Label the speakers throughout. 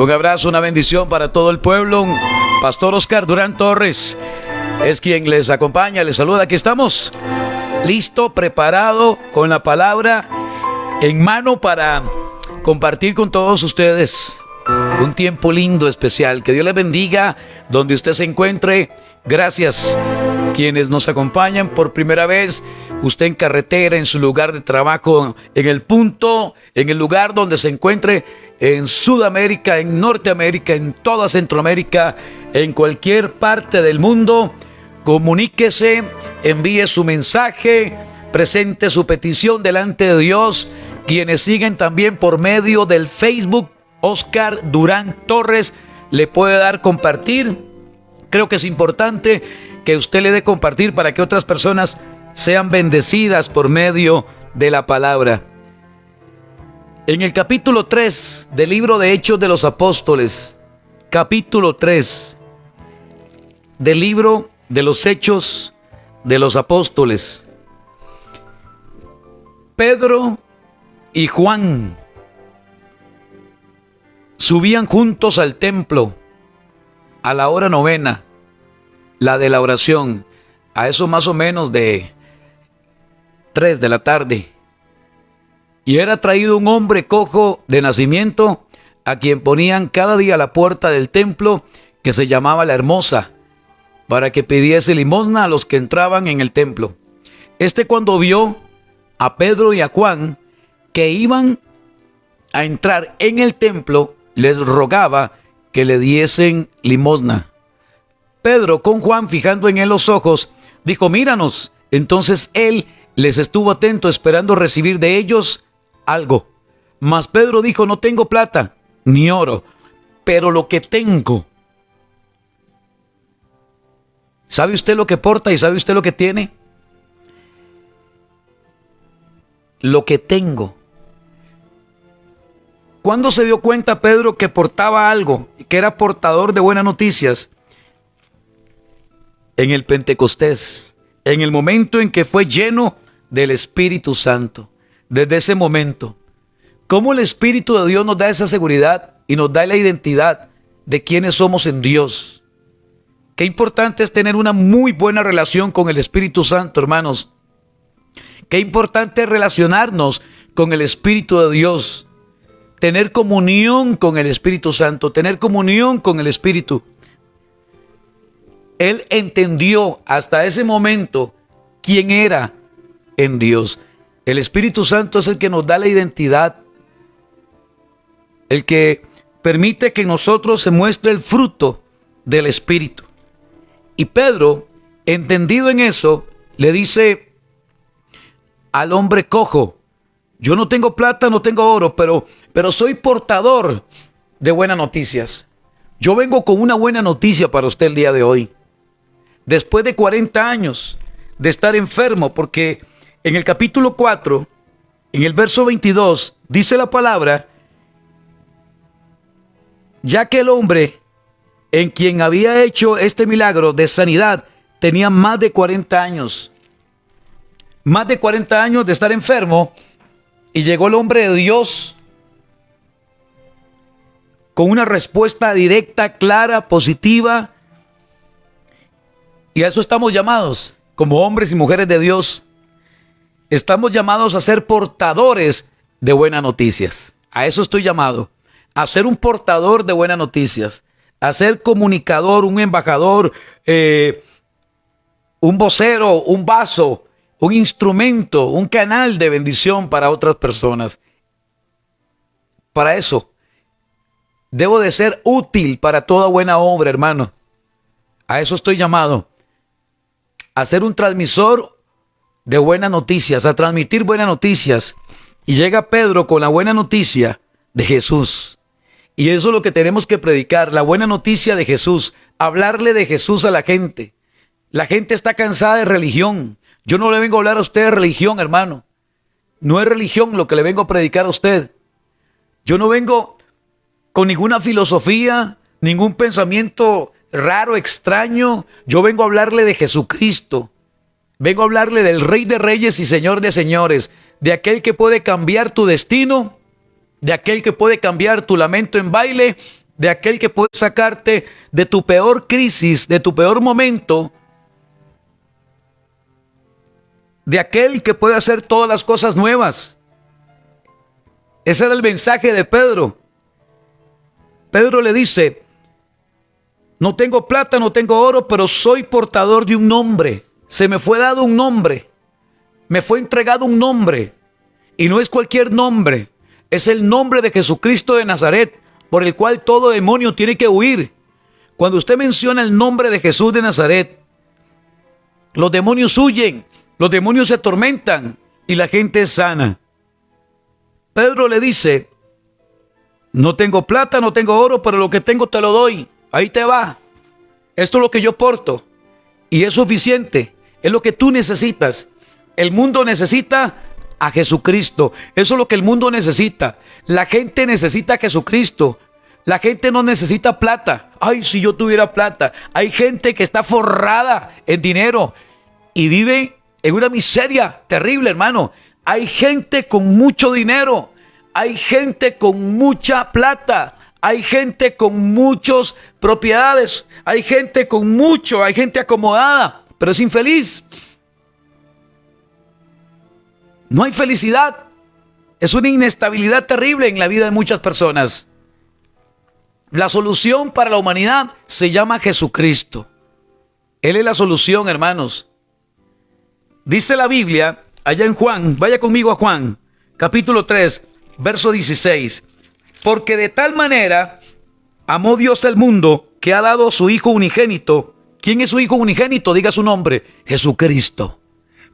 Speaker 1: Un abrazo, una bendición para todo el pueblo. Pastor Oscar Durán Torres es quien les acompaña, les saluda. Aquí estamos, listo, preparado, con la palabra en mano para compartir con todos ustedes un tiempo lindo, especial. Que Dios les bendiga donde usted se encuentre. Gracias quienes nos acompañan por primera vez, usted en carretera, en su lugar de trabajo, en el punto, en el lugar donde se encuentre, en Sudamérica, en Norteamérica, en toda Centroamérica, en cualquier parte del mundo. Comuníquese, envíe su mensaje, presente su petición delante de Dios. Quienes siguen también por medio del Facebook, Oscar Durán Torres, le puede dar compartir. Creo que es importante que usted le dé compartir para que otras personas sean bendecidas por medio de la palabra. En el capítulo 3 del libro de Hechos de los Apóstoles, capítulo 3 del libro de los Hechos de los Apóstoles, Pedro y Juan subían juntos al templo a la hora novena, la de la oración, a eso más o menos de 3 de la tarde. Y era traído un hombre cojo de nacimiento, a quien ponían cada día a la puerta del templo, que se llamaba La Hermosa, para que pidiese limosna a los que entraban en el templo. Cuando vio a Pedro y a Juan que iban a entrar en el templo, les rogaba que le diesen limosna. Pedro, con Juan fijando en él los ojos, dijo: míranos. Entonces él les estuvo atento, esperando recibir de ellos algo. Mas Pedro dijo: no tengo plata ni oro, pero lo que tengo. ¿Sabe usted lo que porta y sabe usted lo que tiene? Lo que tengo. ¿Cuándo se dio cuenta Pedro que portaba algo, que era portador de buenas noticias? En el Pentecostés, en el momento en que fue lleno del Espíritu Santo. Desde ese momento, ¿cómo el Espíritu de Dios nos da esa seguridad y nos da la identidad de quiénes somos en Dios? Qué importante es tener una muy buena relación con el Espíritu Santo, hermanos. Qué importante es relacionarnos con el Espíritu de Dios. Tener comunión con el Espíritu Santo, tener comunión con el Espíritu. Él entendió hasta ese momento quién era en Dios. El Espíritu Santo es el que nos da la identidad, el que permite que en nosotros se muestre el fruto del Espíritu. Y Pedro, entendido en eso, le dice al hombre cojo: yo no tengo plata, no tengo oro, pero soy portador de buenas noticias. Yo vengo con una buena noticia para usted el día de hoy. Después de 40 años de estar enfermo, porque en el capítulo 4, en el verso 22, dice la palabra: ya que el hombre en quien había hecho este milagro de sanidad tenía más de 40 años. Más de 40 años de estar enfermo. Y llegó el hombre de Dios con una respuesta directa, clara, positiva. Y a eso estamos llamados, como hombres y mujeres de Dios. Estamos llamados a ser portadores de buenas noticias. A eso estoy llamado, a ser un portador de buenas noticias, a ser comunicador, un embajador, un vocero, un vaso, un instrumento, un canal de bendición para otras personas. Para eso, debo de ser útil para toda buena obra, hermano. A eso estoy llamado. A ser un transmisor de buenas noticias, a transmitir buenas noticias. Y llega Pedro con la buena noticia de Jesús. Y eso es lo que tenemos que predicar, la buena noticia de Jesús. Hablarle de Jesús a la gente. La gente está cansada de religión. Yo no le vengo a hablar a usted de religión, hermano. No es religión lo que le vengo a predicar a usted. Yo no vengo con ninguna filosofía, ningún pensamiento raro, extraño. Yo vengo a hablarle de Jesucristo. Vengo a hablarle del Rey de Reyes y Señor de Señores, de aquel que puede cambiar tu destino, de aquel que puede cambiar tu lamento en baile, de aquel que puede sacarte de tu peor crisis, de tu peor momento, de aquel que puede hacer todas las cosas nuevas. Ese era el mensaje de Pedro. Pedro le dice: no tengo plata, no tengo oro, pero soy portador de un nombre. Se me fue dado un nombre. Me fue entregado un nombre. Y no es cualquier nombre. Es el nombre de Jesucristo de Nazaret, por el cual todo demonio tiene que huir. Cuando usted menciona el nombre de Jesús de Nazaret, los demonios huyen, los demonios se atormentan y la gente es sana. Pedro le dice: no tengo plata, no tengo oro, pero lo que tengo te lo doy. Ahí te va. Esto es lo que yo porto. Y es suficiente. Es lo que tú necesitas. El mundo necesita a Jesucristo. Eso es lo que el mundo necesita. La gente necesita a Jesucristo. La gente no necesita plata. Ay, si yo tuviera plata. Hay gente que está forrada en dinero y vive en una miseria terrible, hermano. Hay gente con mucho dinero. Hay gente con mucha plata. Hay gente con muchas propiedades. Hay gente con mucho. Hay gente acomodada, pero es infeliz. No hay felicidad. Es una inestabilidad terrible en la vida de muchas personas. La solución para la humanidad se llama Jesucristo. Él es la solución, hermanos. Dice la Biblia, allá en Juan, vaya conmigo a Juan, capítulo 3, verso 16. Porque de tal manera amó Dios al mundo que ha dado a su Hijo unigénito. ¿Quién es su Hijo unigénito? Diga su nombre: Jesucristo.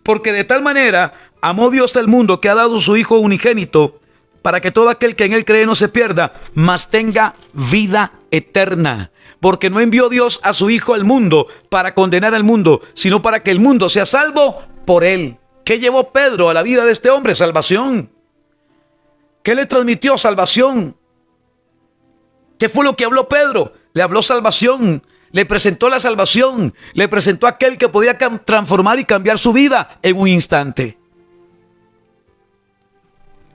Speaker 1: Porque de tal manera amó Dios al mundo que ha dado a su Hijo unigénito, para que todo aquel que en él cree no se pierda, mas tenga vida eterna. Porque no envió Dios a su Hijo al mundo para condenar al mundo, sino para que el mundo sea salvo por él. ¿Qué llevó Pedro a la vida de este hombre? Salvación. ¿Qué le transmitió? Salvación. ¿Qué fue lo que habló Pedro? Le habló salvación. Le presentó la salvación. Le presentó a aquel que podía transformar y cambiar su vida en un instante.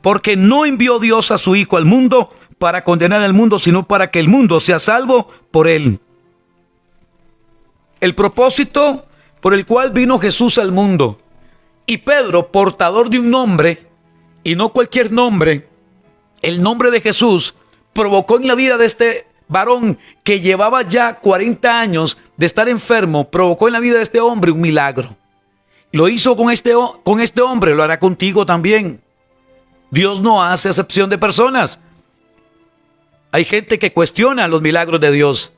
Speaker 1: Porque no envió Dios a su Hijo al mundo para condenar al mundo, sino para que el mundo sea salvo por él. El propósito por el cual vino Jesús al mundo. Y Pedro, portador de un nombre, y no cualquier nombre, el nombre de Jesús, provocó en la vida de este varón que llevaba ya 40 años de estar enfermo, provocó en la vida de este hombre un milagro. Lo hizo con este hombre, lo hará contigo también. Dios no hace acepción de personas. Hay gente que cuestiona los milagros de Dios.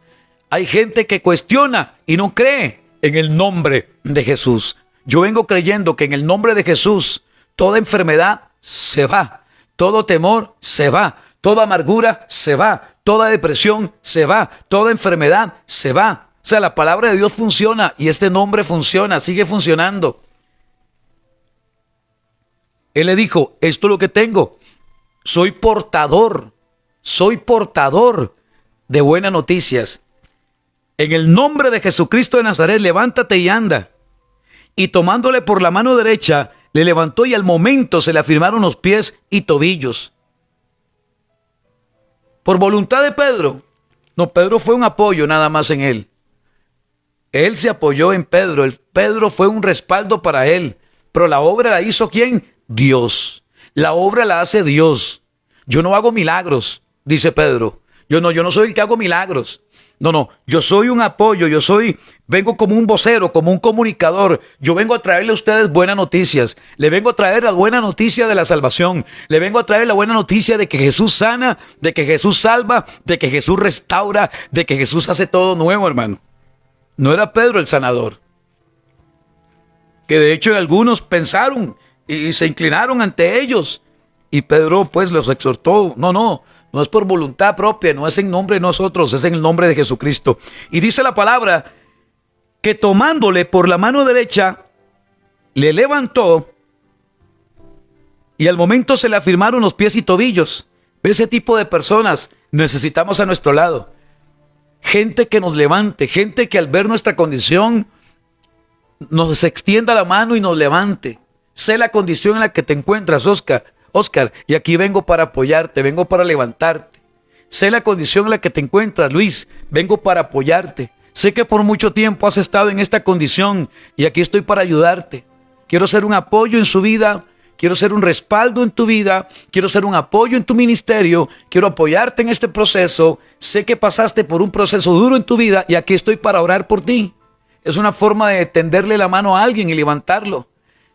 Speaker 1: Hay gente que cuestiona y no cree en el nombre de Jesús. Yo vengo creyendo que en el nombre de Jesús toda enfermedad se va, todo temor se va, toda amargura se va, toda depresión se va, toda enfermedad se va. O sea, la palabra de Dios funciona y este nombre funciona, sigue funcionando. Él le dijo: esto es lo que tengo. Soy portador de buenas noticias. En el nombre de Jesucristo de Nazaret, levántate y anda. Y tomándole por la mano derecha, le levantó y al momento se le afirmaron los pies y tobillos. Por voluntad de Pedro. No, Pedro fue un apoyo nada más en él. Él se apoyó en Pedro. Pedro fue un respaldo para él. Pero la obra la hizo ¿quién? Dios. La obra la hace Dios. Yo no hago milagros, dice Pedro. Yo no soy el que hago milagros. No, yo soy un apoyo, vengo como un vocero, como un comunicador. Yo vengo a traerle a ustedes buenas noticias. Le vengo a traer la buena noticia de la salvación. Le vengo a traer la buena noticia de que Jesús sana, de que Jesús salva, de que Jesús restaura, de que Jesús hace todo nuevo, hermano. No era Pedro el sanador. Que de hecho algunos pensaron y se inclinaron ante ellos. Y Pedro pues los exhortó. No es por voluntad propia, no es en nombre de nosotros, es en el nombre de Jesucristo. Y dice la palabra que tomándole por la mano derecha, le levantó y al momento se le afirmaron los pies y tobillos. Ese tipo de personas necesitamos a nuestro lado. Gente que nos levante, gente que al ver nuestra condición nos extienda la mano y nos levante. Sé la condición en la que te encuentras, Oscar, y aquí vengo para apoyarte, vengo para levantarte. Sé la condición en la que te encuentras, Luis. Vengo para apoyarte. Sé que por mucho tiempo has estado en esta condición y aquí estoy para ayudarte. Quiero ser un apoyo en su vida. Quiero ser un respaldo en tu vida, quiero ser un apoyo en tu ministerio, quiero apoyarte en este proceso. Sé que pasaste por un proceso duro en tu vida y aquí estoy para orar por ti. Es una forma de tenderle la mano a alguien y levantarlo.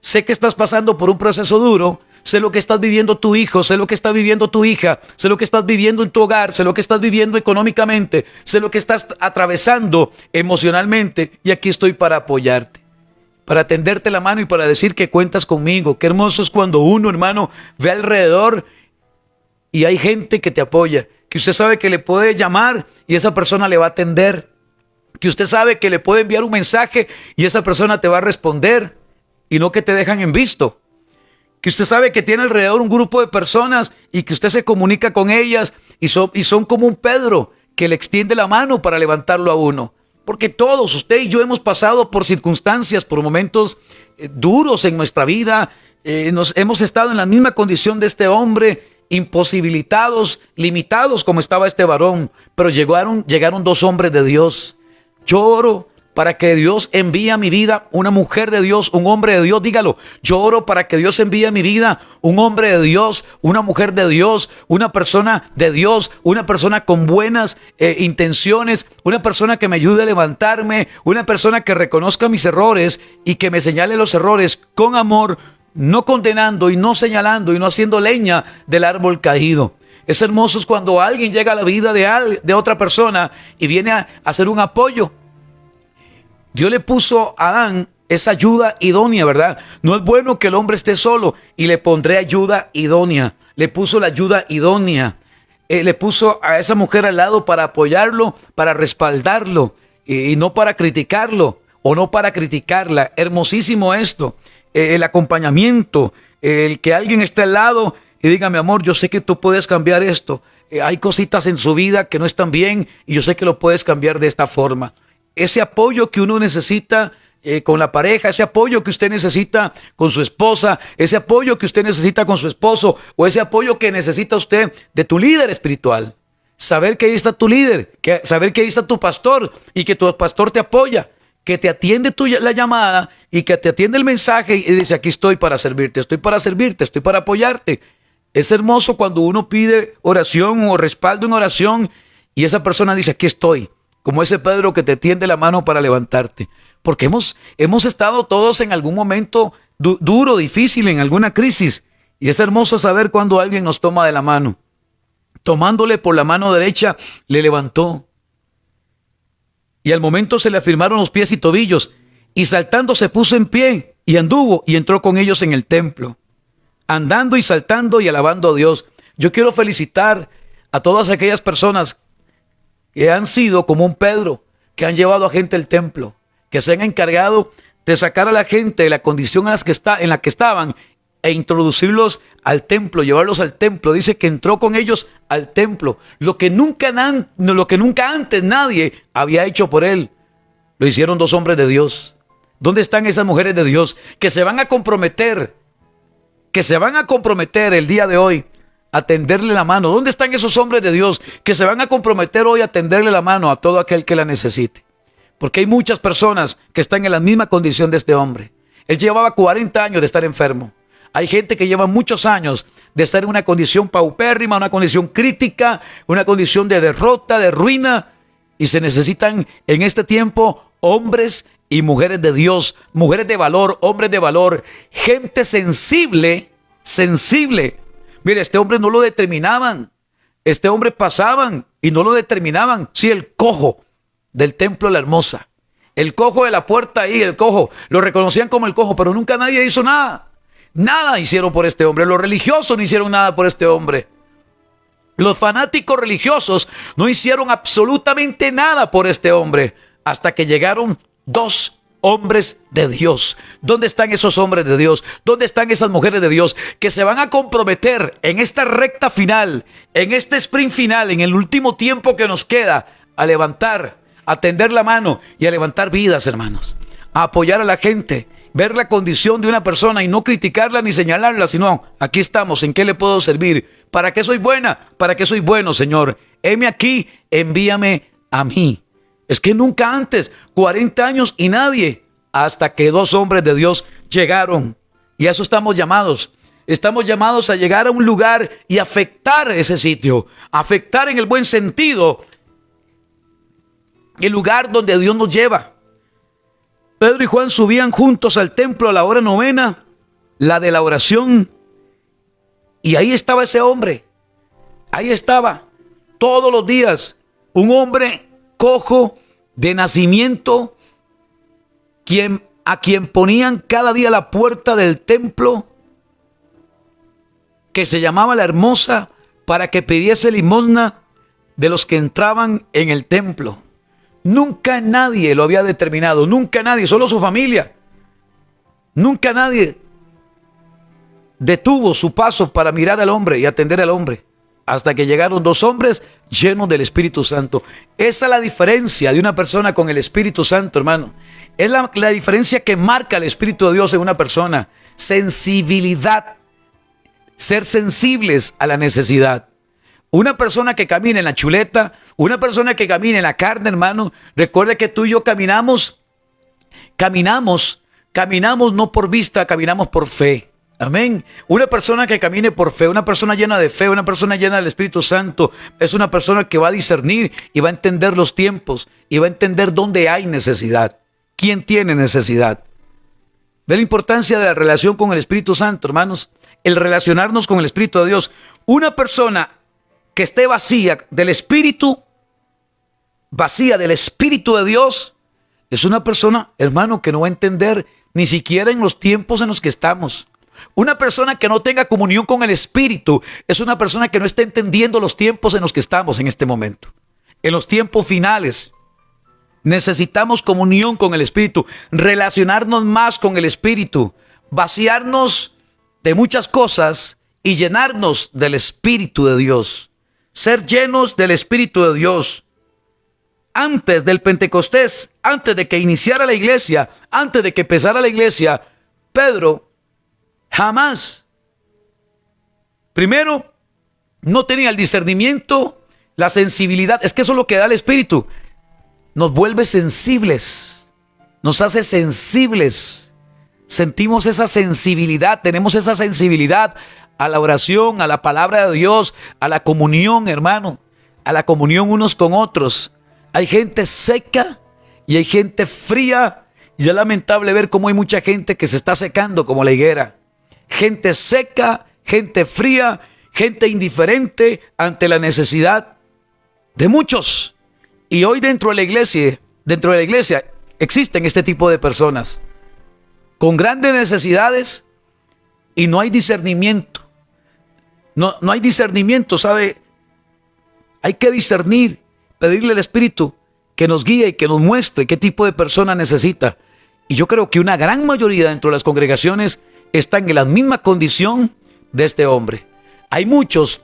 Speaker 1: Sé que estás pasando por un proceso duro, sé lo que estás viviendo tu hijo, sé lo que está viviendo tu hija, sé lo que estás viviendo en tu hogar, sé lo que estás viviendo económicamente, sé lo que estás atravesando emocionalmente y aquí estoy para apoyarte, para tenderte la mano y para decir que cuentas conmigo. Qué hermoso es cuando uno, hermano, ve alrededor y hay gente que te apoya, que usted sabe que le puede llamar y esa persona le va a atender, que usted sabe que le puede enviar un mensaje y esa persona te va a responder y no que te dejan en visto, que usted sabe que tiene alrededor un grupo de personas y que usted se comunica con ellas y son como un Pedro que le extiende la mano para levantarlo a uno. Porque todos, usted y yo, hemos pasado por circunstancias, por momentos duros en nuestra vida. Hemos estado en la misma condición de este hombre, imposibilitados, limitados como estaba este varón. Pero llegaron dos hombres de Dios. Yo oro para que Dios envíe a mi vida una mujer de Dios, un hombre de Dios, dígalo. Yo oro para que Dios envíe a mi vida un hombre de Dios, una mujer de Dios, una persona de Dios, una persona con buenas intenciones, una persona que me ayude a levantarme, una persona que reconozca mis errores y que me señale los errores con amor, no condenando y no señalando y no haciendo leña del árbol caído. Es hermoso cuando alguien llega a la vida de otra persona y viene a hacer un apoyo. Dios le puso a Adán esa ayuda idónea, ¿verdad? No es bueno que el hombre esté solo y le pondré ayuda idónea. Le puso la ayuda idónea. Le puso a esa mujer al lado para apoyarlo, para respaldarlo y no para criticarlo o no para criticarla. Hermosísimo esto. El acompañamiento, el que alguien esté al lado y diga, mi amor, yo sé que tú puedes cambiar esto. Hay cositas en su vida que no están bien y yo sé que lo puedes cambiar de esta forma. Ese apoyo que uno necesita con la pareja, ese apoyo que usted necesita con su esposa, ese apoyo que usted necesita con su esposo o ese apoyo que necesita usted de tu líder espiritual. Saber que ahí está tu líder, saber que ahí está tu pastor y que tu pastor te apoya, que te atiende la llamada y que te atiende el mensaje y dice, aquí estoy para servirte, estoy para apoyarte. Es hermoso cuando uno pide oración o respaldo en oración y esa persona dice, aquí estoy. Como ese Pedro que te tiende la mano para levantarte. Porque hemos estado todos en algún momento duro, difícil, en alguna crisis. Y es hermoso saber cuando alguien nos toma de la mano. Tomándole por la mano derecha, le levantó. Y al momento se le afirmaron los pies y tobillos. Y saltando se puso en pie y anduvo y entró con ellos en el templo. Andando y saltando y alabando a Dios. Yo quiero felicitar a todas aquellas personas que han sido como un Pedro, que han llevado a gente al templo, que se han encargado de sacar a la gente de la condición en la que estaban e introducirlos al templo, llevarlos al templo. Dice que entró con ellos al templo, lo que nunca antes nadie había hecho por él. Lo hicieron dos hombres de Dios. ¿Dónde están esas mujeres de Dios que se van a comprometer el día de hoy a tenderle la mano? ¿Dónde están esos hombres de Dios que se van a comprometer hoy a tenderle la mano a todo aquel que la necesite? Porque hay muchas personas que están en la misma condición de este hombre. Él llevaba 40 años de estar enfermo. Hay gente que lleva muchos años de estar en una condición paupérrima, una condición crítica, una condición de derrota, de ruina. Y se necesitan en este tiempo hombres y mujeres de Dios, mujeres de valor, hombres de valor, gente sensible. Mire, este hombre no lo determinaban. Este hombre pasaban y no lo determinaban. Sí, el cojo del templo de la Hermosa. El cojo de la puerta ahí, el cojo. Lo reconocían como el cojo, pero nunca nadie hizo nada. Nada hicieron por este hombre. Los religiosos no hicieron nada por este hombre. Los fanáticos religiosos no hicieron absolutamente nada por este hombre. Hasta que llegaron dos hombres de Dios. ¿Dónde están esos hombres de Dios? ¿Dónde están esas mujeres de Dios que se van a comprometer en esta recta final, en este sprint final, en el último tiempo que nos queda, a levantar, a tender la mano y a levantar vidas, hermanos, a apoyar a la gente, ver la condición de una persona y no criticarla ni señalarla, sino aquí estamos, ¿en qué le puedo servir? ¿Para qué soy buena? ¿Para qué soy bueno, Señor? heme aquí, envíame a mí. Es que nunca antes, 40 años y nadie, hasta que 2 hombres de Dios llegaron. Y a eso estamos llamados. Estamos llamados a llegar a un lugar y afectar ese sitio, afectar en el buen sentido el lugar donde Dios nos lleva. Pedro y Juan subían juntos al templo a la hora novena, la de la oración, y ahí estaba ese hombre. Ahí estaba, todos los días, un hombre cojo de nacimiento, a quien ponían cada día a la puerta del templo, que se llamaba La Hermosa, para que pidiese limosna de los que entraban en el templo. Nunca nadie lo había determinado, nunca nadie, solo su familia. Nunca nadie detuvo su paso para mirar al hombre y atender al hombre, hasta que llegaron 2 hombres llenos del Espíritu Santo. Esa es la diferencia de una persona con el Espíritu Santo, hermano. Es la diferencia que marca el Espíritu de Dios en una persona. Sensibilidad. Ser sensibles a la necesidad. Una persona que camina en la chuleta, una persona que camina en la carne, hermano, recuerde que tú y yo caminamos no por vista, caminamos por fe. Amén. Una persona que camine por fe, una persona llena de fe, una persona llena del Espíritu Santo, es una persona que va a discernir y va a entender los tiempos y va a entender dónde hay necesidad. ¿Quién tiene necesidad? Ve la importancia de la relación con el Espíritu Santo, hermanos. El relacionarnos con el Espíritu de Dios. Una persona que esté vacía del Espíritu de Dios, es una persona, hermano, que no va a entender ni siquiera en los tiempos en los que estamos. Una persona que no tenga comunión con el Espíritu es una persona que no está entendiendo los tiempos en los que estamos en este momento. En los tiempos finales. Necesitamos comunión con el Espíritu, relacionarnos más con el Espíritu, vaciarnos de muchas cosas y llenarnos del Espíritu de Dios. Ser llenos del Espíritu de Dios. Antes del Pentecostés, antes de que iniciara la iglesia, antes de que empezara la iglesia, Pedro jamás, primero, no tenía el discernimiento, la sensibilidad. Es que eso es lo que da el Espíritu. Nos vuelve sensibles, nos hace sensibles. Sentimos esa sensibilidad, tenemos esa sensibilidad a la oración, a la palabra de Dios, a la comunión, hermano, a la comunión unos con otros. Hay gente seca y hay gente fría, y es lamentable ver cómo hay mucha gente que se está secando como la higuera. Gente seca, gente fría, gente indiferente ante la necesidad de muchos. Y hoy dentro de la iglesia existen este tipo de personas con grandes necesidades y no hay discernimiento. No hay discernimiento, ¿sabe? Hay que discernir, pedirle al Espíritu que nos guíe y que nos muestre qué tipo de persona necesita. Y yo creo que una gran mayoría dentro de las congregaciones están en la misma condición de este hombre. Hay muchos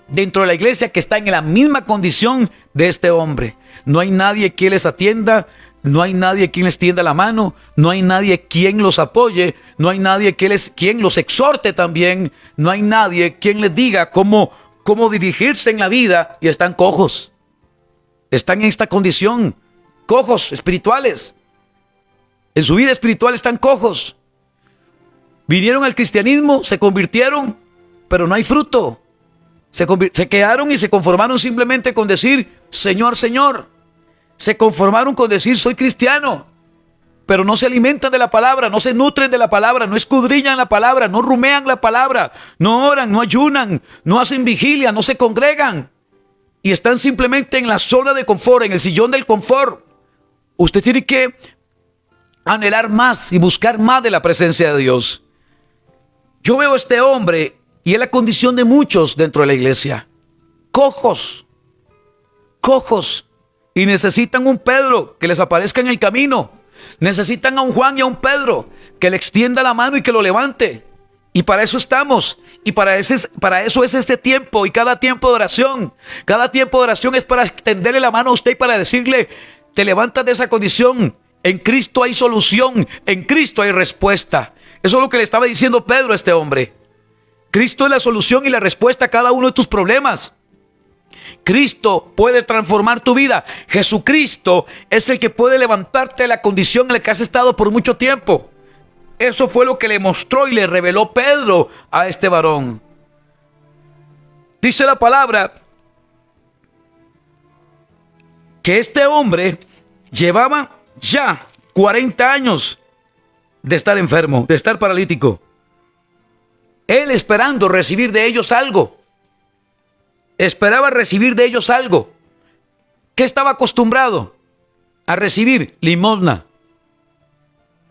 Speaker 1: dentro de la iglesia que están en la misma condición de este hombre. No hay nadie que les atienda, no hay nadie quien les tienda la mano, no hay nadie quien los apoye, no hay nadie quien los exhorte también, no hay nadie quien les diga cómo dirigirse en la vida, y están cojos. Están en esta condición, cojos espirituales. En su vida espiritual están cojos. Vinieron al cristianismo, se convirtieron, pero no hay fruto. Se quedaron y se conformaron simplemente con decir Señor, Señor. Se conformaron con decir soy cristiano, pero no se alimentan de la palabra, no se nutren de la palabra, no escudriñan la palabra, no rumean la palabra, no oran, no ayunan, no hacen vigilia, no se congregan. Y están simplemente en la zona de confort, en el sillón del confort. Usted tiene que anhelar más y buscar más de la presencia de Dios. Yo veo a este hombre y es la condición de muchos dentro de la iglesia. Cojos. Y necesitan un Pedro que les aparezca en el camino. Necesitan a un Juan y a un Pedro que le extienda la mano y que lo levante. Y para eso estamos. Y para eso es este tiempo y cada tiempo de oración. Cada tiempo de oración es para extenderle la mano a usted y para decirle, te levantas de esa condición. En Cristo hay solución. En Cristo hay respuesta. Eso es lo que le estaba diciendo Pedro a este hombre. Cristo es la solución y la respuesta a cada uno de tus problemas. Cristo puede transformar tu vida. Jesucristo es el que puede levantarte de la condición en la que has estado por mucho tiempo. Eso fue lo que le mostró y le reveló Pedro a este varón. Dice la palabra que este hombre llevaba ya 40 años de estar enfermo, de estar paralítico. Él esperando recibir de ellos algo. Esperaba recibir de ellos algo. ¿Qué estaba acostumbrado? A recibir limosna.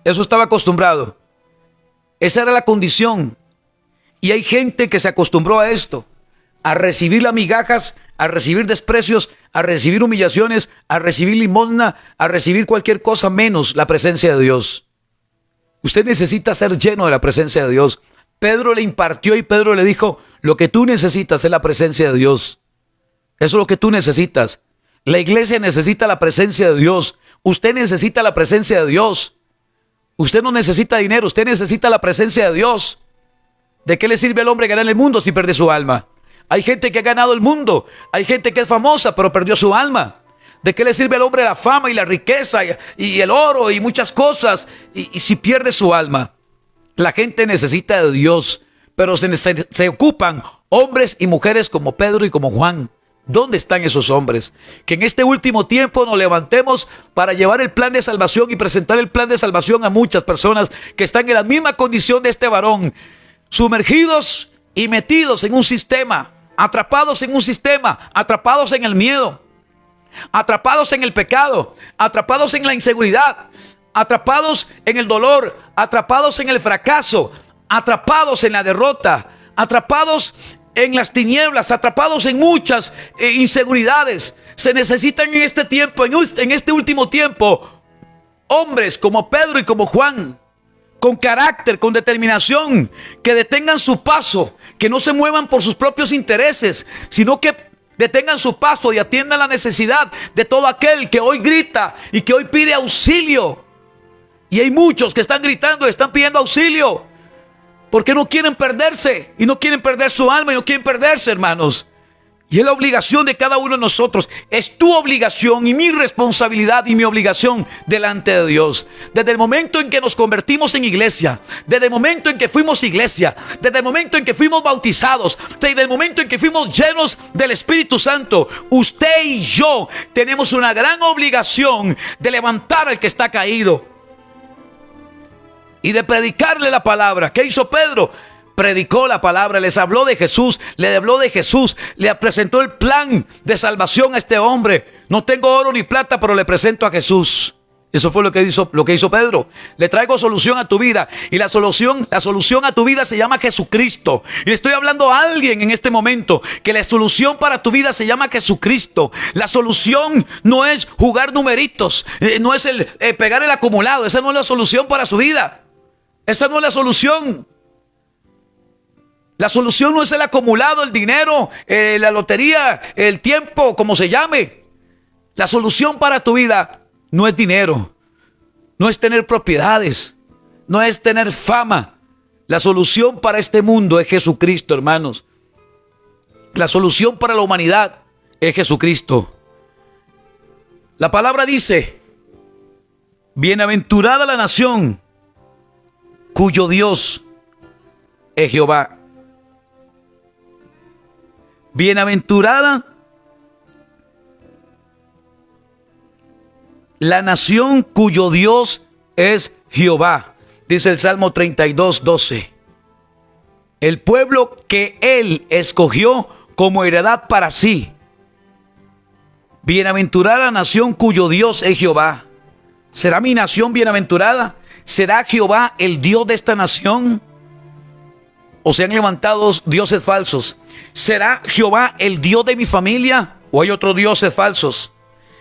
Speaker 1: Eso estaba acostumbrado. Esa era la condición. Y hay gente que se acostumbró a esto, a recibir las migajas, a recibir desprecios, a recibir humillaciones, a recibir limosna, a recibir cualquier cosa menos la presencia de Dios. Usted necesita ser lleno de la presencia de Dios. Pedro le impartió y Pedro le dijo, lo que tú necesitas es la presencia de Dios. Eso es lo que tú necesitas. La iglesia necesita la presencia de Dios. Usted necesita la presencia de Dios. Usted no necesita dinero, usted necesita la presencia de Dios. ¿De qué le sirve al hombre ganar el mundo si pierde su alma? Hay gente que ha ganado el mundo, hay gente que es famosa pero perdió su alma. ¿De qué le sirve al hombre la fama y la riqueza y el oro y muchas cosas y si pierde su alma? La gente necesita de Dios, pero se ocupan hombres y mujeres como Pedro y como Juan. ¿Dónde están esos hombres? Que en este último tiempo nos levantemos para llevar el plan de salvación y presentar el plan de salvación a muchas personas que están en la misma condición de este varón, sumergidos y metidos en un sistema, atrapados en un sistema, atrapados en el miedo, atrapados en el pecado, atrapados en la inseguridad, atrapados en el dolor, atrapados en el fracaso, atrapados en la derrota, atrapados en las tinieblas, atrapados en muchas inseguridades. Se necesitan en este tiempo, en este último tiempo, hombres como Pedro y como Juan, con carácter, con determinación, que detengan su paso, que no se muevan por sus propios intereses, sino que detengan su paso y atiendan la necesidad de todo aquel que hoy grita y que hoy pide auxilio. Y hay muchos que están gritando y están pidiendo auxilio, porque no quieren perderse, y no quieren perder su alma, y no quieren perderse, hermanos. Y es la obligación de cada uno de nosotros. Es tu obligación y mi responsabilidad y mi obligación delante de Dios. Desde el momento en que nos convertimos en iglesia, desde el momento en que fuimos iglesia, desde el momento en que fuimos bautizados, desde el momento en que fuimos llenos del Espíritu Santo, usted y yo tenemos una gran obligación de levantar al que está caído y de predicarle la palabra. ¿Qué hizo Pedro? Predicó la palabra, les habló de Jesús, le habló de Jesús, le presentó el plan de salvación a este hombre. No tengo oro ni plata, pero le presento a Jesús. Eso fue lo que hizo Pedro. Le traigo solución a tu vida, y la solución a tu vida se llama Jesucristo. Y le estoy hablando a alguien en este momento que la solución para tu vida se llama Jesucristo. La solución no es jugar numeritos, no es el pegar el acumulado. Esa no es la solución para su vida. Esa no es la solución. La solución no es el acumulado, el dinero, la lotería, el tiempo, como se llame. La solución para tu vida no es dinero, no es tener propiedades, no es tener fama. La solución para este mundo es Jesucristo, hermanos. La solución para la humanidad es Jesucristo. La palabra dice: bienaventurada la nación cuyo Dios es Jehová. Bienaventurada la nación cuyo Dios es Jehová. Dice el Salmo 32:12. El pueblo que Él escogió como heredad para sí. Bienaventurada la nación cuyo Dios es Jehová. ¿Será mi nación bienaventurada? ¿Será Jehová el Dios de esta nación? ¿O se han levantado dioses falsos? ¿Será Jehová el Dios de mi familia? ¿O hay otros dioses falsos?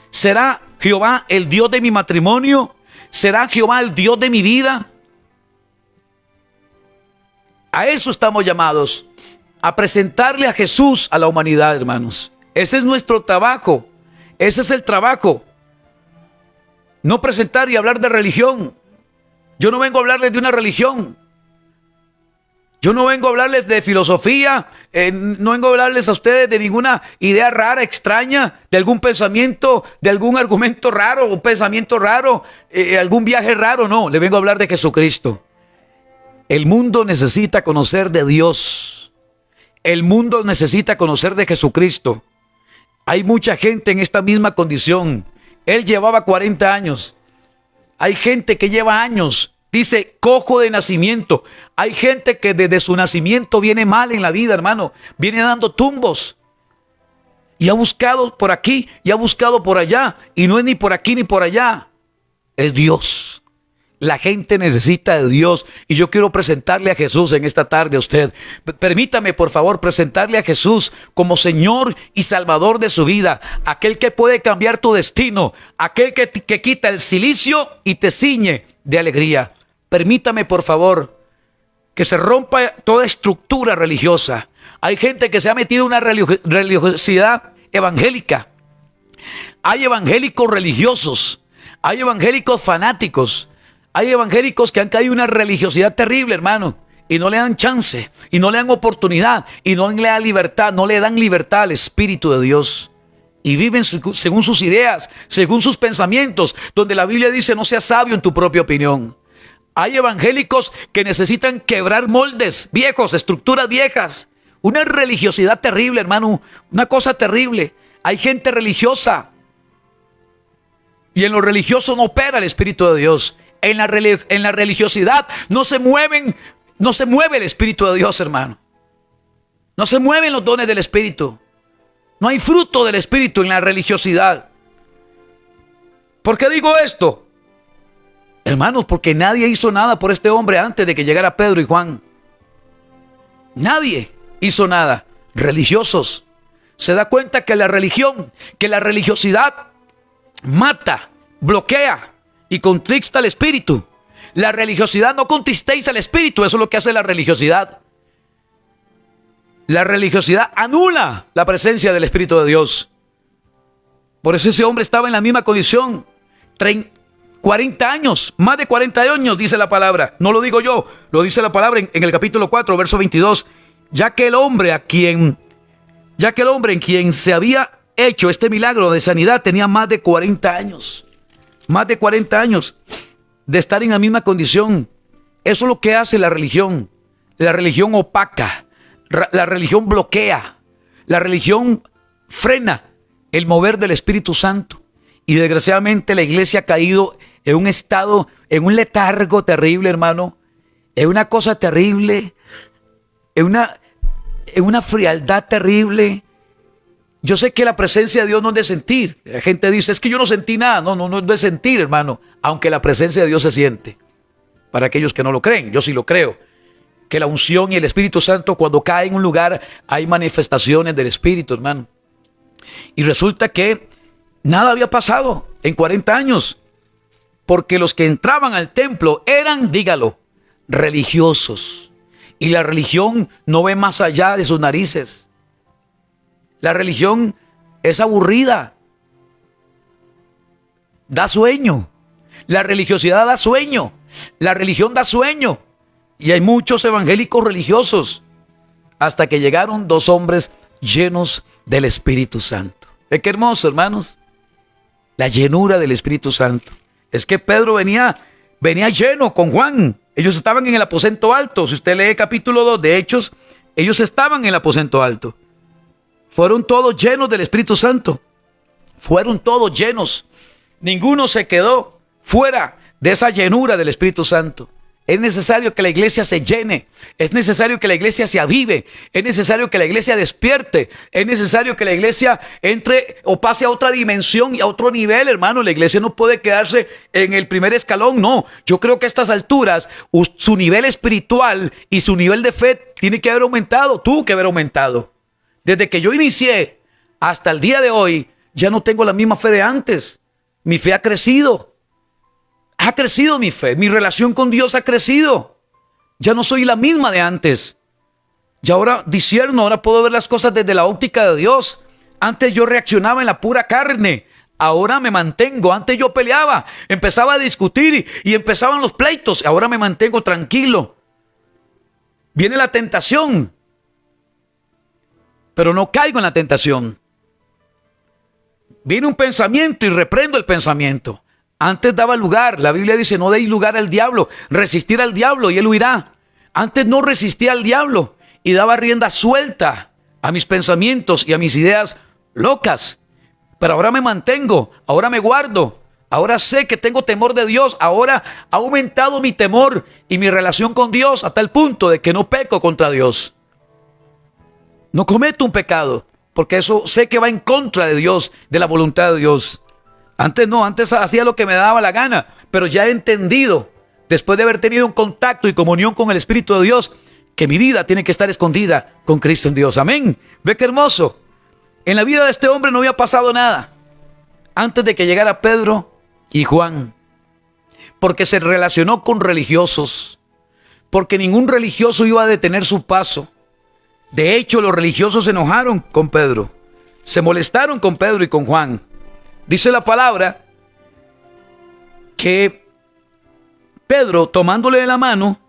Speaker 1: ¿Será Jehová el Dios de mi matrimonio? ¿Será Jehová el Dios de mi vida? A eso estamos llamados, a presentarle a Jesús a la humanidad, hermanos. Ese es nuestro trabajo. Ese es el trabajo. No presentar y hablar de religión. Yo no vengo a hablarles de una religión. Yo no vengo a hablarles de filosofía, no vengo a hablarles a ustedes de ninguna idea rara, extraña, de algún pensamiento, de algún argumento raro, un pensamiento raro, algún viaje raro, no, le vengo a hablar de Jesucristo. El mundo necesita conocer de Dios. El mundo necesita conocer de Jesucristo. Hay mucha gente en esta misma condición. Él llevaba 40 años. Hay gente que lleva años. Dice, cojo de nacimiento. Hay gente que desde su nacimiento viene mal en la vida, hermano. Viene dando tumbos. Y ha buscado por aquí y ha buscado por allá. Y no es ni por aquí ni por allá. Es Dios. La gente necesita de Dios. Y yo quiero presentarle a Jesús en esta tarde a usted. Permítame, por favor, presentarle a Jesús como Señor y Salvador de su vida. Aquel que puede cambiar tu destino. Aquel que quita el cilicio y te ciñe de alegría. Permítame, por favor, que se rompa toda estructura religiosa. Hay gente que se ha metido en una religiosidad evangélica. Hay evangélicos religiosos. Hay evangélicos fanáticos. Hay evangélicos que han caído en una religiosidad terrible, hermano. Y no le dan chance. Y no le dan oportunidad. Y no le dan libertad. No le dan libertad al Espíritu de Dios. Y viven según sus ideas, según sus pensamientos, donde la Biblia dice no seas sabio en tu propia opinión. Hay evangélicos que necesitan quebrar moldes viejos, estructuras viejas. Una religiosidad terrible, hermano, una cosa terrible. Hay gente religiosa y en lo religioso no opera el Espíritu de Dios. En la religiosidad no se mueve el Espíritu de Dios, hermano. No se mueven los dones del Espíritu. No hay fruto del Espíritu en la religiosidad. ¿Por qué digo esto? Hermanos, porque nadie hizo nada por este hombre antes de que llegara Pedro y Juan. Nadie hizo nada. Religiosos. Se da cuenta que la religión, que la religiosidad mata, bloquea y contrista al Espíritu. La religiosidad no contristéis al Espíritu. Eso es lo que hace la religiosidad. La religiosidad anula la presencia del Espíritu de Dios. Por eso ese hombre estaba en la misma condición. 40 años, más de 40 años, dice la palabra. No lo digo yo, lo dice la palabra en el capítulo 4, verso 22. Ya que el hombre en quien se había hecho este milagro de sanidad tenía más de 40 años. Más de 40 años de estar en la misma condición. Eso es lo que hace la religión. La religión opaca. La religión bloquea. La religión frena el mover del Espíritu Santo. Y desgraciadamente la iglesia ha caído en un estado, en un letargo terrible, hermano. En una cosa terrible. En una frialdad terrible. Yo sé que la presencia de Dios no es de sentir. La gente dice, es que yo no sentí nada. No es de sentir, hermano. Aunque la presencia de Dios se siente. Para aquellos que no lo creen, yo sí lo creo. Que la unción y el Espíritu Santo, cuando cae en un lugar, hay manifestaciones del Espíritu, hermano. Y resulta que nada había pasado en 40 años. Porque los que entraban al templo eran, dígalo, religiosos. Y la religión no ve más allá de sus narices. La religión es aburrida. Da sueño. La religiosidad da sueño. La religión da sueño. Y hay muchos evangélicos religiosos. Hasta que llegaron dos hombres llenos del Espíritu Santo. Qué hermoso, hermanos. La llenura del Espíritu Santo. Es que Pedro venía lleno con Juan. Ellos estaban en el aposento alto. Si usted lee capítulo 2 de Hechos, ellos estaban en el aposento alto. Fueron todos llenos del Espíritu Santo. Fueron todos llenos. Ninguno se quedó fuera de esa llenura del Espíritu Santo. Es necesario que la iglesia se llene. Es necesario que la iglesia se avive. Es necesario que la iglesia despierte. Es necesario que la iglesia entre o pase a otra dimensión y a otro nivel, hermano. La iglesia no puede quedarse en el primer escalón, no. Yo creo que a estas alturas su nivel espiritual y su nivel de fe tiene que haber aumentado. Tuvo que haber aumentado. Desde que yo inicié hasta el día de hoy, ya no tengo la misma fe de antes. Mi fe ha crecido. Ha crecido mi fe. Mi relación con Dios ha crecido. Ya no soy la misma de antes. Ya ahora discierno, ahora puedo ver las cosas desde la óptica de Dios. Antes yo reaccionaba en la pura carne. Ahora me mantengo. Antes yo peleaba. Empezaba a discutir y empezaban los pleitos. Ahora me mantengo tranquilo. Viene la tentación, pero no caigo en la tentación. Viene un pensamiento y reprendo el pensamiento. Antes daba lugar, la Biblia dice, no deis lugar al diablo, resistir al diablo y él huirá. Antes no resistía al diablo y daba rienda suelta a mis pensamientos y a mis ideas locas. Pero ahora me mantengo, ahora me guardo, ahora sé que tengo temor de Dios, ahora ha aumentado mi temor y mi relación con Dios a tal punto de que no peco contra Dios. No cometo un pecado, porque eso sé que va en contra de Dios, de la voluntad de Dios. Antes no, antes hacía lo que me daba la gana, pero ya he entendido, después de haber tenido un contacto y comunión con el Espíritu de Dios, que mi vida tiene que estar escondida con Cristo en Dios. Amén. Ve qué hermoso. En la vida de este hombre no había pasado nada antes de que llegara Pedro y Juan, porque se relacionó con religiosos, porque ningún religioso iba a detener su paso. De hecho, los religiosos se enojaron con Pedro, se molestaron con Pedro y con Juan. Dice la palabra que Pedro, tomándole de la mano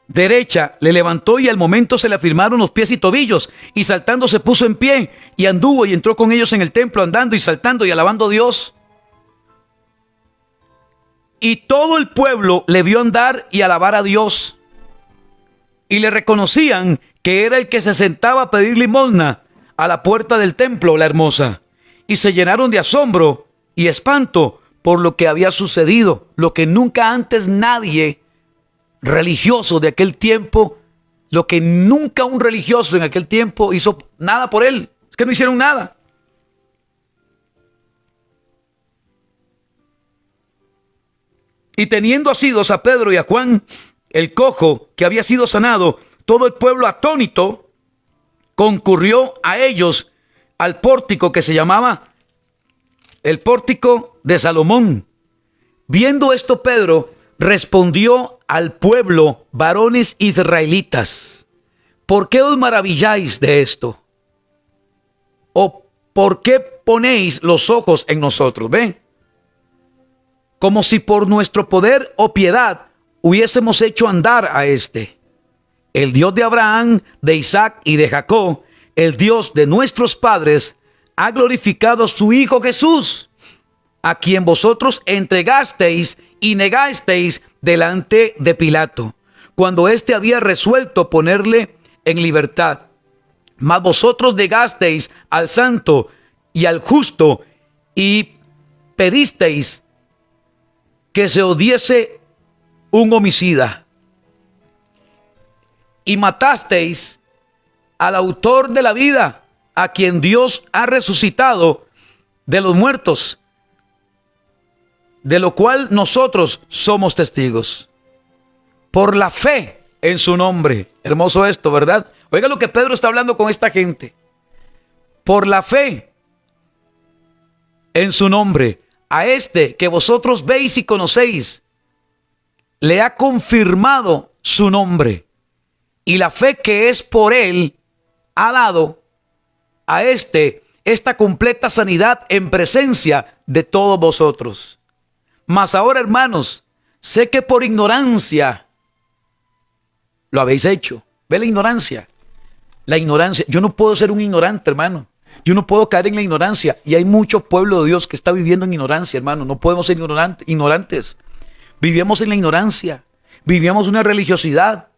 Speaker 1: derecha, le levantó y al momento se le afirmaron los pies y tobillos, y saltando se puso en pie y anduvo y entró con ellos en el templo, andando y saltando y alabando a Dios. Y todo el pueblo le vio andar y alabar a Dios, y le reconocían que era el que se sentaba a pedir limosna a la puerta del templo, la hermosa, y se llenaron de asombro y espanto por lo que había sucedido, lo que nunca antes nadie religioso de aquel tiempo, lo que nunca un religioso en aquel tiempo hizo nada por él. Es que no hicieron nada. Y teniendo asidos a Pedro y a Juan, el cojo que había sido sanado, todo el pueblo atónito concurrió a ellos al pórtico que se llamaba el pórtico de Salomón. Viendo esto, Pedro respondió al pueblo: varones israelitas, ¿por qué os maravilláis de esto? ¿O por qué ponéis los ojos en nosotros? ¿Ven? Como si por nuestro poder o piedad hubiésemos hecho andar a este. El Dios de Abraham, de Isaac y de Jacob, el Dios de nuestros padres, ha glorificado a su Hijo Jesús, a quien vosotros entregasteis y negasteis delante de Pilato, cuando éste había resuelto ponerle en libertad. Mas vosotros negasteis al santo y al justo y pedisteis que se os diese un homicida. Y matasteis al autor de la vida, a quien Dios ha resucitado de los muertos, de lo cual nosotros somos testigos. Por la fe en su nombre. Hermoso esto, ¿verdad? Oiga lo que Pedro está hablando con esta gente. Por la fe en su nombre, a este que vosotros veis y conocéis, le ha confirmado su nombre. Y la fe que es por él ha dado a esta completa sanidad en presencia de todos vosotros. Mas ahora, hermanos, sé que por ignorancia lo habéis hecho. ¿Ve la ignorancia? La ignorancia. Yo no puedo ser un ignorante, hermano. Yo no puedo caer en la ignorancia. Y hay mucho pueblo de Dios que está viviendo en ignorancia, hermano. No podemos ser ignorantes. Vivíamos en la ignorancia. Vivíamos una religiosidad.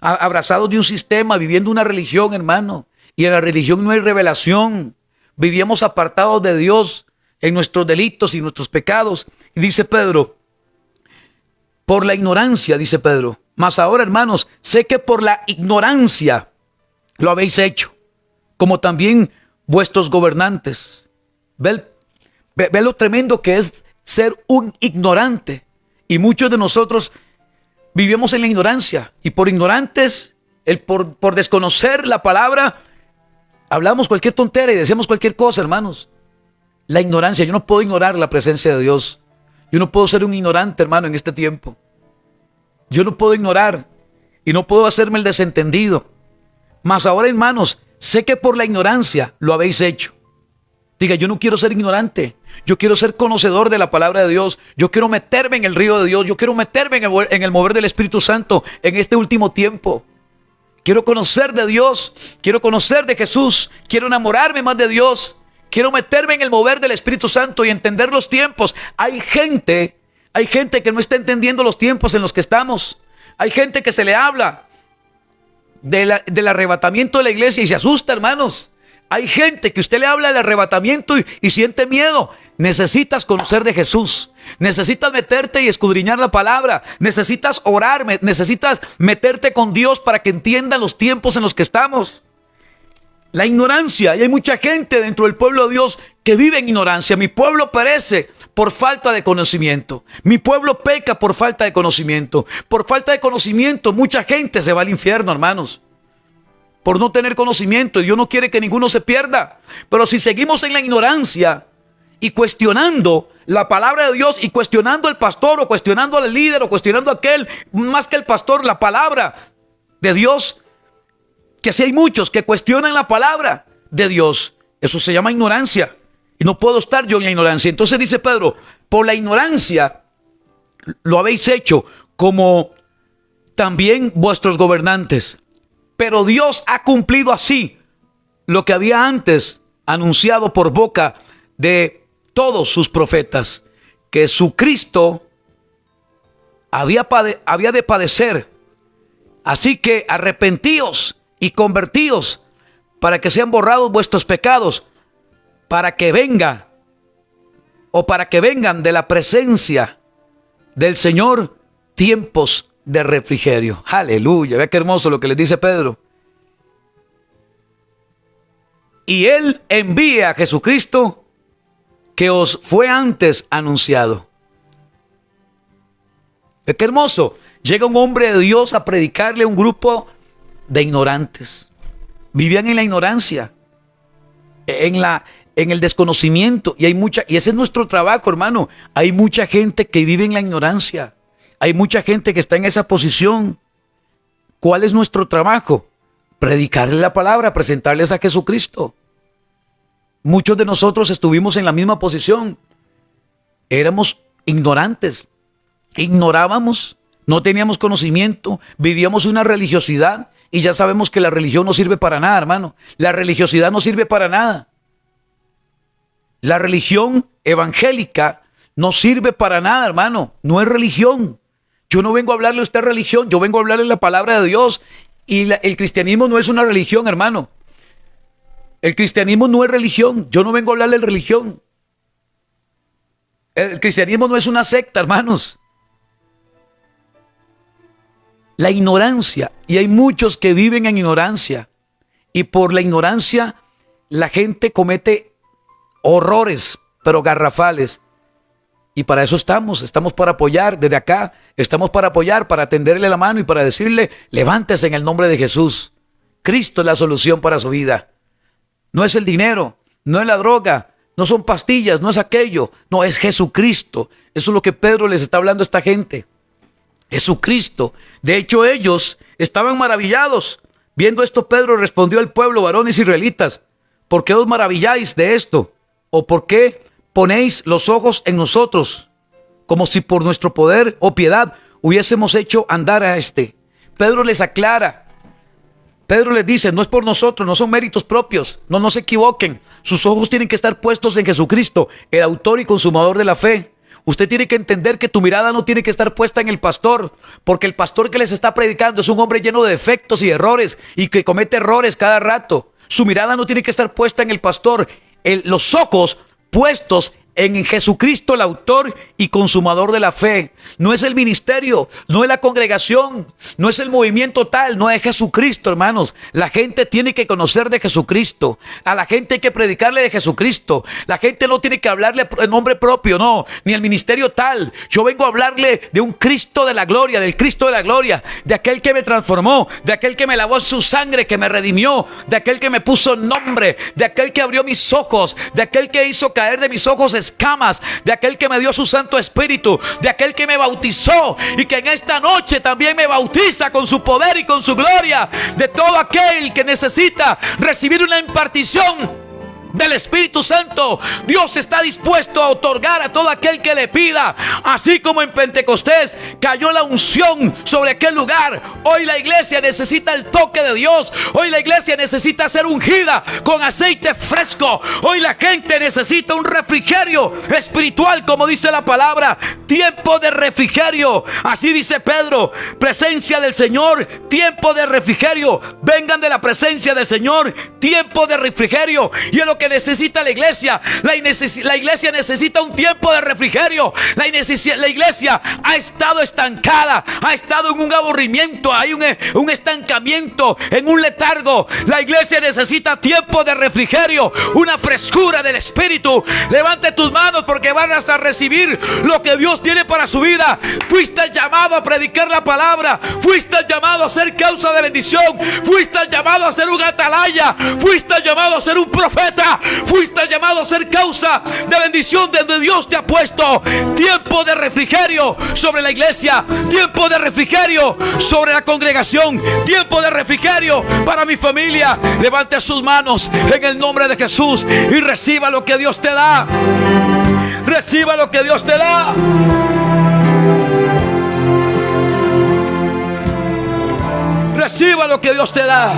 Speaker 1: Abrazados de un sistema, viviendo una religión, hermano. Y en la religión no hay revelación. Vivíamos apartados de Dios en nuestros delitos y nuestros pecados. Y dice Pedro, por la ignorancia, dice Pedro. Mas ahora, hermanos, sé que por la ignorancia lo habéis hecho, como también vuestros gobernantes. Ve lo tremendo que es ser un ignorante. Y muchos de nosotros vivimos en la ignorancia. Y por ignorantes, por desconocer la palabra, hablamos cualquier tontera y decimos cualquier cosa, hermanos. La ignorancia. Yo no puedo ignorar la presencia de Dios. Yo no puedo ser un ignorante, hermano, en este tiempo. Yo no puedo ignorar y no puedo hacerme el desentendido. Mas ahora, hermanos, sé que por la ignorancia lo habéis hecho, Diga, yo no quiero ser ignorante. Yo quiero ser conocedor de la palabra de Dios. Yo quiero meterme en el río de Dios. Yo quiero meterme en el mover del Espíritu Santo en este último tiempo. Quiero conocer de Dios. Quiero conocer de Jesús. Quiero enamorarme más de Dios. Quiero meterme en el mover del Espíritu Santo y entender los tiempos. Hay gente que no está entendiendo los tiempos en los que estamos. Hay gente que se le habla del arrebatamiento de la iglesia y se asusta, hermanos. Hay gente que usted le habla del arrebatamiento y siente miedo. Necesitas conocer de Jesús. Necesitas meterte y escudriñar la palabra. Necesitas orar. Necesitas meterte con Dios para que entiendan los tiempos en los que estamos. La ignorancia. Y hay mucha gente dentro del pueblo de Dios que vive en ignorancia. Mi pueblo perece por falta de conocimiento. Mi pueblo peca por falta de conocimiento. Por falta de conocimiento, mucha gente se va al infierno, hermanos. Por no tener conocimiento. Y Dios no quiere que ninguno se pierda. Pero si seguimos en la ignorancia y cuestionando la palabra de Dios y cuestionando al pastor o cuestionando al líder o cuestionando a aquel, más que el pastor, la palabra de Dios, que así hay muchos que cuestionan la palabra de Dios. Eso se llama ignorancia. Y no puedo estar yo en la ignorancia. Entonces dice Pedro, por la ignorancia lo habéis hecho, como también vuestros gobernantes. Pero Dios ha cumplido así lo que había antes anunciado por boca de todos sus profetas, que su Cristo había de padecer. Así que arrepentíos y convertíos para que sean borrados vuestros pecados, para que vengan de la presencia del Señor tiempos de refrigerio. Aleluya, vea qué hermoso lo que les dice Pedro. Y Él envía a Jesucristo que os fue antes anunciado. Ve qué hermoso. Llega un hombre de Dios a predicarle a un grupo de ignorantes. Vivían en la ignorancia, en el desconocimiento. Y ese es nuestro trabajo, hermano. Hay mucha gente que vive en la ignorancia. Hay mucha gente que está en esa posición. ¿Cuál es nuestro trabajo? Predicarle la palabra, presentarles a Jesucristo. Muchos de nosotros estuvimos en la misma posición. Éramos ignorantes. Ignorábamos, no teníamos conocimiento, vivíamos una religiosidad y ya sabemos que la religión no sirve para nada, hermano. La religiosidad no sirve para nada. La religión evangélica no sirve para nada, hermano. No es religión. Yo no vengo a hablarle a usted religión, yo vengo a hablarle la palabra de Dios. Y el cristianismo no es una religión, hermano. El cristianismo no es religión. Yo no vengo a hablarle de religión. El cristianismo no es una secta, hermanos. La ignorancia, y hay muchos que viven en ignorancia, y por la ignorancia la gente comete horrores, pero garrafales. Y para eso estamos para apoyar desde acá, estamos para apoyar, para tenderle la mano y para decirle, levántese en el nombre de Jesús. Cristo es la solución para su vida. No es el dinero, no es la droga, no son pastillas, no es aquello, no, es Jesucristo. Eso es lo que Pedro les está hablando a esta gente. Jesucristo. De hecho, ellos estaban maravillados. Viendo esto, Pedro respondió al pueblo, varones israelitas, ¿por qué os maravilláis de esto? ¿O por qué ponéis los ojos en nosotros, como si por nuestro poder o piedad hubiésemos hecho andar a este? Pedro les aclara. Pedro les dice, no es por nosotros, no son méritos propios, no se equivoquen. Sus ojos tienen que estar puestos en Jesucristo, el autor y consumador de la fe. Usted tiene que entender que tu mirada no tiene que estar puesta en el pastor, porque el pastor que les está predicando es un hombre lleno de defectos y errores y que comete errores cada rato. Su mirada no tiene que estar puesta en el pastor, los ojos puestos en Jesucristo, el autor y consumador de la fe. No es el ministerio, no es la congregación, no es el movimiento tal, no es Jesucristo, hermanos. La gente tiene que conocer de Jesucristo. A la gente hay que predicarle de Jesucristo. La gente no tiene que hablarle en nombre propio, no, ni el ministerio tal. Yo vengo a hablarle de un Cristo de la gloria, del Cristo de la gloria, de aquel que me transformó, de aquel que me lavó en su sangre, que me redimió, de aquel que me puso nombre, de aquel que abrió mis ojos, de aquel que hizo caer de mis ojos escamas, de aquel que me dio su Santo Espíritu, de aquel que me bautizó y que en esta noche también me bautiza con su poder y con su gloria, de todo aquel que necesita recibir una impartición del Espíritu Santo. Dios está dispuesto a otorgar a todo aquel que le pida. Así como en Pentecostés cayó la unción sobre aquel lugar, hoy la iglesia necesita el toque de Dios. Hoy la iglesia necesita ser ungida con aceite fresco. Hoy la gente necesita un refrigerio espiritual, como dice la palabra. Tiempo de refrigerio. Así dice Pedro: presencia del Señor, tiempo de refrigerio. Vengan de la presencia del Señor, tiempo de refrigerio. Y es lo que necesita la iglesia. La iglesia necesita un tiempo de refrigerio. La iglesia ha estado estancada, ha estado en un aburrimiento, hay un estancamiento, en un letargo. La iglesia necesita tiempo de refrigerio, una frescura del Espíritu. Levante tus manos, porque vas a recibir lo que Dios tiene para su vida. Fuiste llamado a predicar la palabra, fuiste llamado a ser causa de bendición, fuiste llamado a ser un atalaya, fuiste llamado a ser un profeta, fuiste llamado a ser causa de bendición donde Dios te ha puesto. Tiempo de refrigerio sobre la iglesia, tiempo de refrigerio sobre la congregación, tiempo de refrigerio para mi familia. Levante sus manos en el nombre de Jesús y reciba lo que Dios te da. Reciba lo que Dios te da. Reciba lo que Dios te da.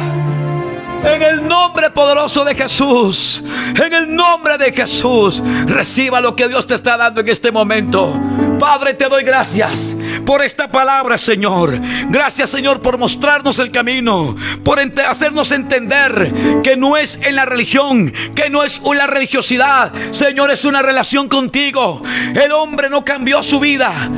Speaker 1: En el nombre poderoso de Jesús, en el nombre de Jesús, reciba lo que Dios te está dando en este momento. Padre, te doy gracias por esta palabra, Señor. Gracias, Señor, por mostrarnos el camino, por hacernos entender que no es en la religión, que no es la religiosidad, Señor, es una relación contigo. El hombre no cambió su vida.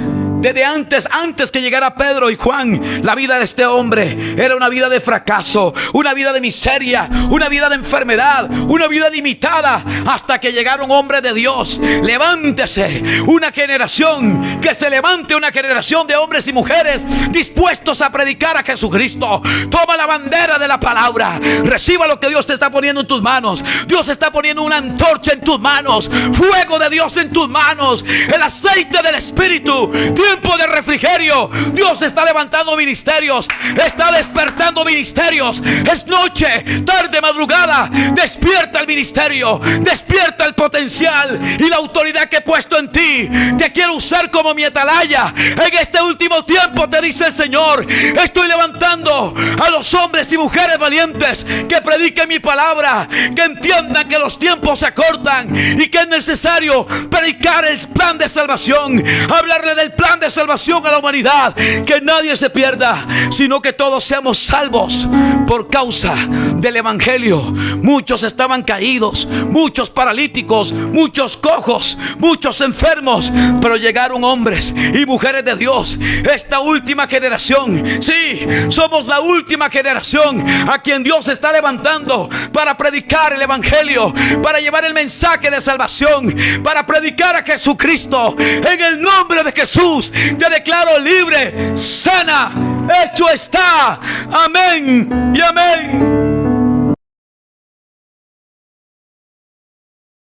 Speaker 1: Desde antes que llegara Pedro y Juan, la vida de este hombre era una vida de fracaso, una vida de miseria, una vida de enfermedad, una vida limitada, hasta que llegaron hombres de Dios. Levántese una generación, que se levante una generación de hombres y mujeres dispuestos a predicar a Jesucristo. Toma la bandera de la palabra, reciba lo que Dios te está poniendo en tus manos. Dios está poniendo una antorcha en tus manos, fuego de Dios en tus manos, el aceite del Espíritu. Tiempo de refrigerio. Dios está levantando ministerios, está despertando ministerios. Es noche, tarde, madrugada. Despierta el ministerio, despierta el potencial y la autoridad que he puesto en ti. Te quiero usar como mi atalaya. En este último tiempo, te dice el Señor, estoy levantando a los hombres y mujeres valientes que prediquen mi palabra, que entiendan que los tiempos se acortan y que es necesario predicar el plan de salvación, hablarle del plan de salvación a la humanidad, que nadie se pierda, sino que todos seamos salvos por causa del evangelio. Muchos estaban caídos, muchos paralíticos, muchos cojos, muchos enfermos, pero llegaron hombres y mujeres de Dios. Esta última generación, sí, somos la última generación a quien Dios está levantando para predicar el evangelio, para llevar el mensaje de salvación, para predicar a Jesucristo. En el nombre de Jesús te declaro libre, sana, hecho está. Amén y amén.